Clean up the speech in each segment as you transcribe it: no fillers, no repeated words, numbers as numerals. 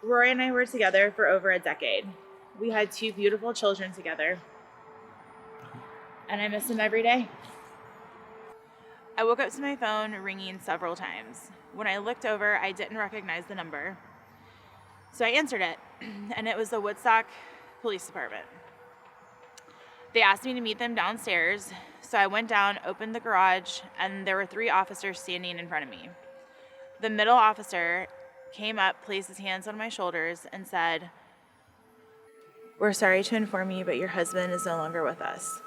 Rory and I were together for over a decade. We had 2 beautiful children together, and I miss him every day. I woke up to my phone ringing several times. When I looked over, I didn't recognize the number. So I answered it, and it was the Woodstock Police Department. They asked me to meet them downstairs, so I went down, opened the garage, and there were 3 officers standing in front of me. The middle officer came up, placed his hands on my shoulders, and said, "We're sorry to inform you, but your husband is no longer with us."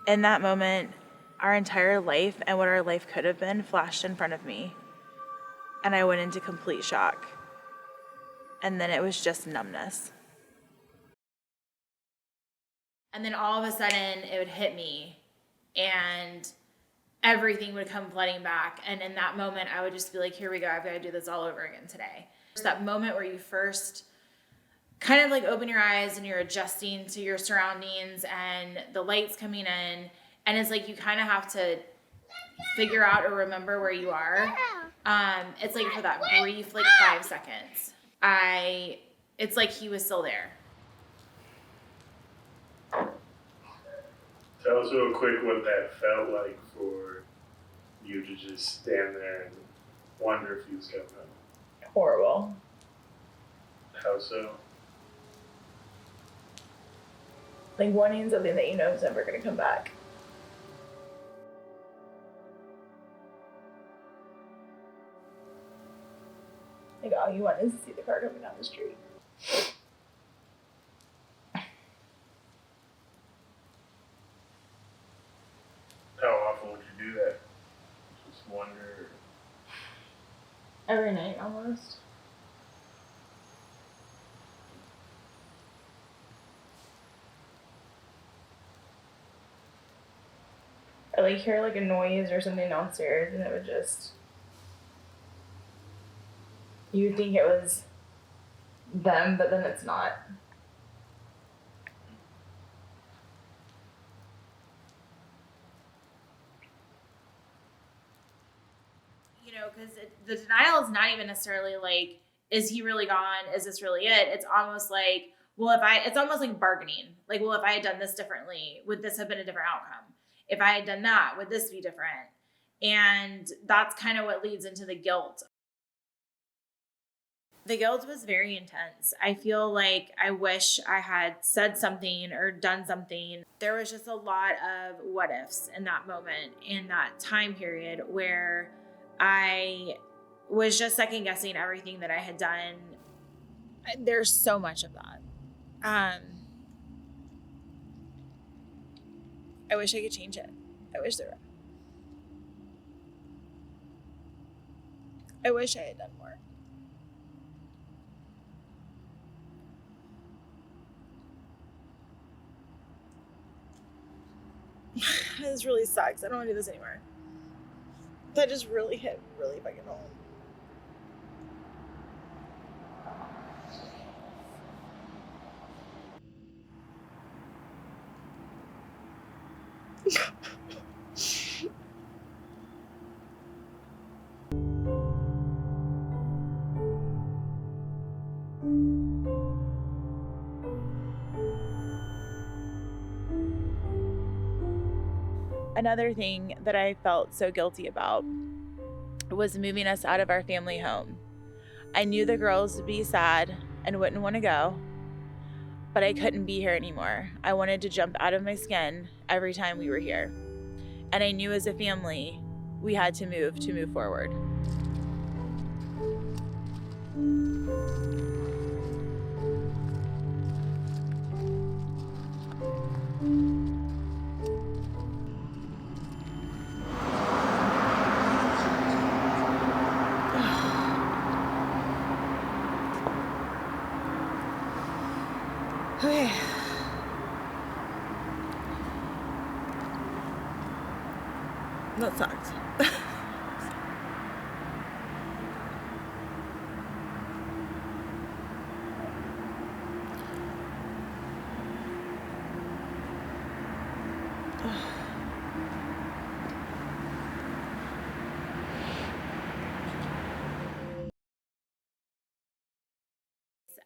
In that moment, our entire life and what our life could have been flashed in front of me, and I went into complete shock. And then it was just numbness. And then all of a sudden, it would hit me, and everything would come flooding back. And in that moment, I would just be like, here we go, I've got to do this all over again today. It's that moment where you first kind of like open your eyes and you're adjusting to your surroundings and the light's coming in. And it's like you kind of have to figure out or remember where you are. It's like for that brief, like 5 seconds, it's like he was still there. Tell us real quick what that felt like for you to just stand there and wonder if he was coming up. Horrible. How so? Like wanting something that you know is never going to come back. Like all you want is to see the car coming down the street. How often would you do that? Just wonder. Every night almost. I like hear like a noise or something downstairs, and it would just, you would think it was them, but then it's not. You know, because the denial is not even necessarily like, is he really gone? Is this really it? It's almost like, well, it's almost like bargaining. Like, well, if I had done this differently, would this have been a different outcome? If I had done that, would this be different? And that's kind of what leads into the guilt. The guilt was very intense. I feel like I wish I had said something or done something. There was just a lot of what ifs in that moment, in that time period where I was just second guessing everything that I had done. There's so much of that. I wish I could change it. I wish I had done more. This really sucks. I don't want to do this anymore. That just really hit really fucking home. Another thing that I felt so guilty about was moving us out of our family home. I knew the girls would be sad and wouldn't want to go, but I couldn't be here anymore. I wanted to jump out of my skin every time we were here. And I knew as a family, we had to move forward. Okay. That sucks.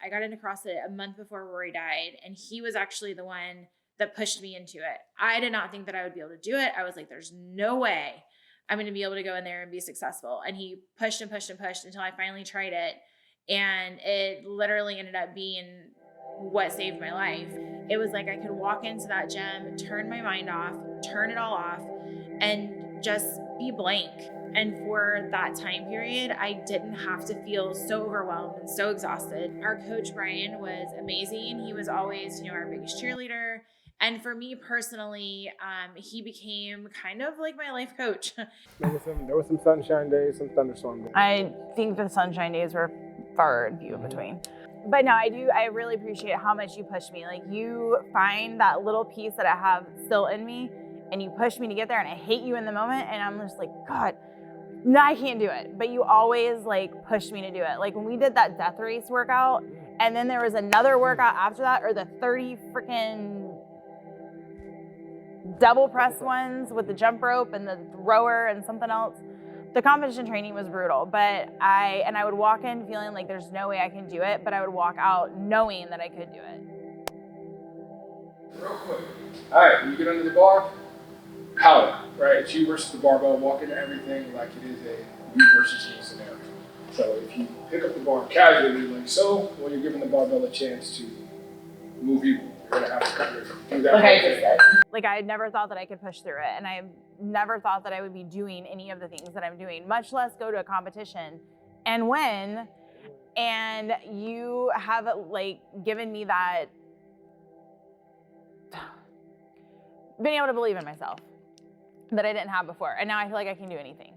I got into CrossFit a month before Rory died, and he was actually the one that pushed me into it. I did not think that I would be able to do it. I was like, there's no way I'm going to be able to go in there and be successful. And he pushed and pushed and pushed until I finally tried it. And it literally ended up being what saved my life. It was like I could walk into that gym, turn my mind off, turn it all off, and just be blank. And for that time period, I didn't have to feel so overwhelmed and so exhausted. Our coach, Brian, was amazing. He was always, our biggest cheerleader. And for me personally, he became kind of like my life coach. There were some sunshine days, some thunderstorm days. I think the sunshine days were far and few in between. But no, I really appreciate how much you push me. Like, you find that little piece that I have still in me and you push me to get there, and I hate you in the moment, and I'm just like, God, no, I can't do it. But you always push me to do it. Like when we did that death race workout, and then there was another workout after that, or the 30 freaking double press ones with the jump rope and the rower and something else. The competition training was brutal, but I would walk in feeling like there's no way I can do it, but I would walk out knowing that I could do it. Real quick. All right, when you get under the bar, power, right? It's you versus the barbell, walk into everything like it is a you versus me scenario. So if you pick up the bar casually like so, well, you're giving the barbell a chance to move you. You're gonna have to kind of do that. Like, I had never thought that I could push through it, and I never thought that I would be doing any of the things that I'm doing, much less go to a competition and win. And you have given me that, being able to believe in myself that I didn't have before, and now I feel like I can do anything.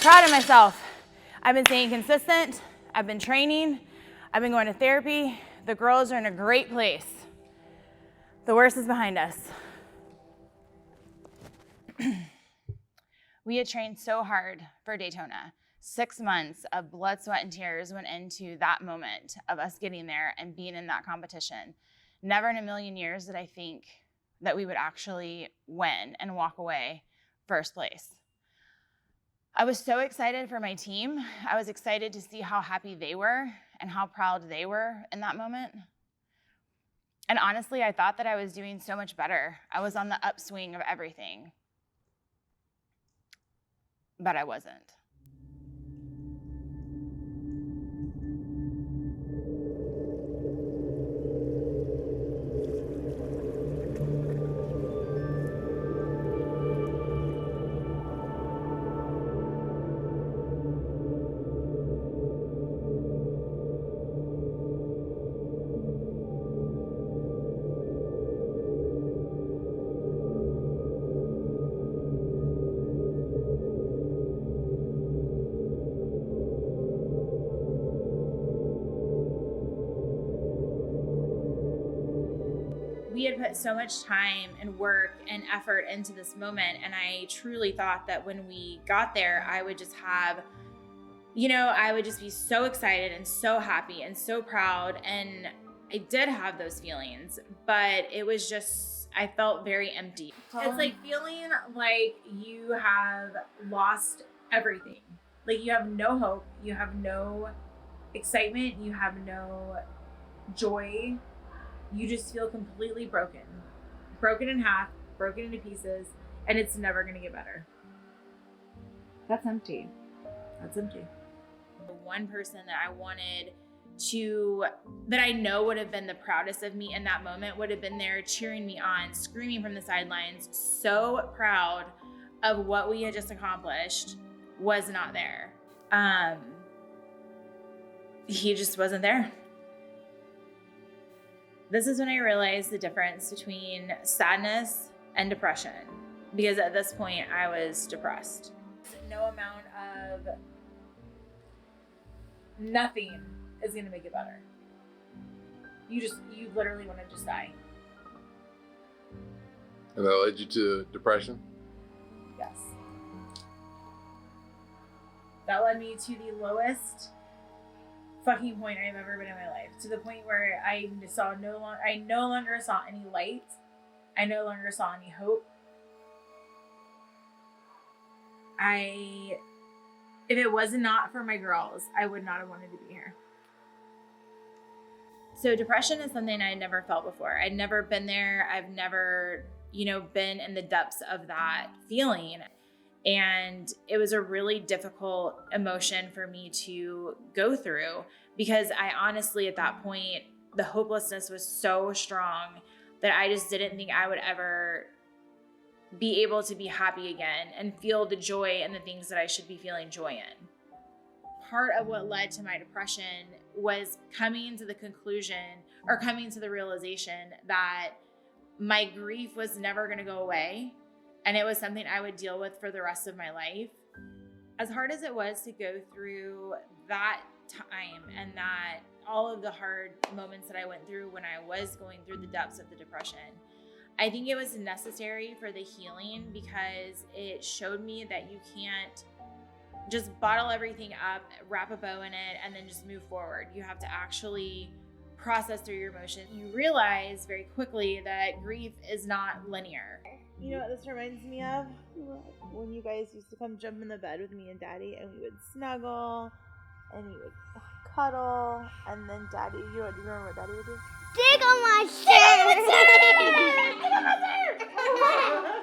Proud of myself. I've been staying consistent. I've been training. I've been going to therapy. The girls are in a great place. The worst is behind us. We had trained so hard for Daytona. 6 months of blood, sweat, and tears went into that moment of us getting there and being in that competition. Never in a million years did I think that we would actually win and walk away first place. I was so excited for my team. I was excited to see how happy they were and how proud they were in that moment. And honestly, I thought that I was doing so much better. I was on the upswing of everything. But I wasn't. We had put so much time and work and effort into this moment, and I truly thought that when we got there, I would just have, I would just be so excited and so happy and so proud, and I did have those feelings, but it was just, I felt very empty. It's like feeling like you have lost everything. Like you have no hope, you have no excitement, you have no joy. You just feel completely broken in half, broken into pieces, and it's never going to get better. That's empty. The one person that I wanted that I know would have been the proudest of me in that moment would have been there cheering me on, screaming from the sidelines, so proud of what we had just accomplished, was not there. He just wasn't there. This is when I realized the difference between sadness and depression, because at this point I was depressed. No amount of nothing is gonna make it better. You literally want to just die. And that led you to depression? Yes. That led me to the lowest fucking point I've ever been in my life. To the point where I no longer saw any light. I no longer saw any hope. If it was not for my girls, I would not have wanted to be here. So depression is something I had never felt before. I'd never been there. I've never, been in the depths of that feeling. And it was a really difficult emotion for me to go through because I honestly, at that point, the hopelessness was so strong that I just didn't think I would ever be able to be happy again and feel the joy and the things that I should be feeling joy in. Part of what led to my depression was coming to the realization that my grief was never going to go away, and it was something I would deal with for the rest of my life. As hard as it was to go through that time and that all of the hard moments that I went through when I was going through the depths of the depression, I think it was necessary for the healing because it showed me that you can't just bottle everything up, wrap a bow in it, and then just move forward. You have to actually process through your emotions. You realize very quickly that grief is not linear. You know what this reminds me of? When you guys used to come jump in the bed with me and Daddy, and we would snuggle, and we would cuddle, and then Daddy, do you remember what Daddy would do? Dig on my shirt! Dig on my shirt!